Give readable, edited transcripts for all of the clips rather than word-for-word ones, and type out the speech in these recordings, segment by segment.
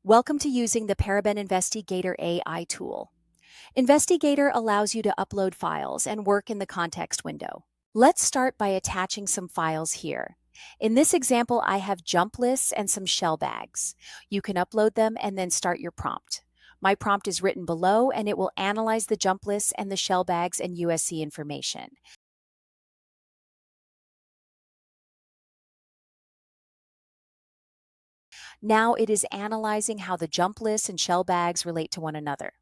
Welcome to using the Paraben InvestiGator AI tool. InvestiGator allows you to upload files and work in the context window. Let's start by attaching some files here. In this example, I have jump lists and some shell bags. You can upload them and then start your prompt. My prompt is written below and it will analyze the jump lists and the shell bags and USC information. Now it is analyzing how the jump lists and shell bags relate to one another.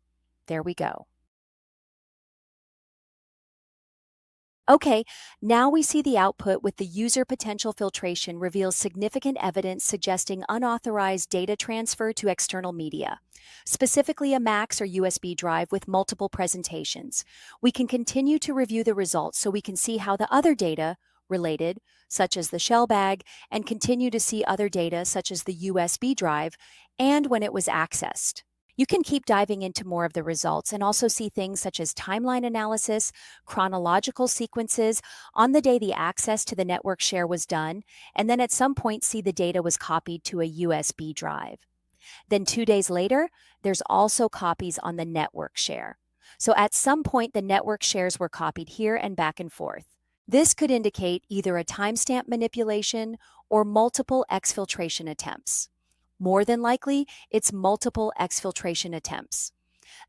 There we go. Okay, now we see the output with the user potential filtration reveals significant evidence suggesting unauthorized data transfer to external media, specifically a Macs or USB drive with multiple presentations. We can continue to review the results so we can see how the other data related, such as the shell bag, and continue to see other data such as the USB drive and when it was accessed. You can keep diving into more of the results and also see things such as timeline analysis, chronological sequences, on the day the access to the network share was done, and then at some point see the data was copied to a USB drive. Then 2 days later, there's also copies on the network share. So at some point, the network shares were copied here and back and forth. This could indicate either a timestamp manipulation or multiple exfiltration attempts. More than likely, it's multiple exfiltration attempts.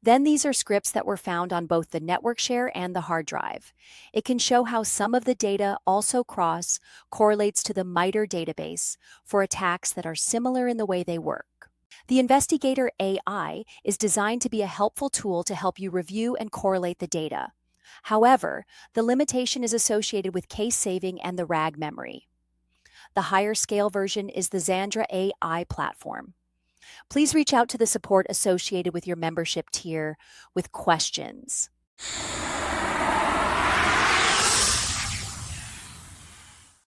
Then these are scripts that were found on both the network share and the hard drive. It can show how some of the data also correlates to the MITRE database for attacks that are similar in the way they work. The InvestiGator AI is designed to be a helpful tool to help you review and correlate the data. However, the limitation is associated with case saving and the RAG memory. The higher scale version is the Xandra AI platform. Please reach out to the support associated with your membership tier with questions.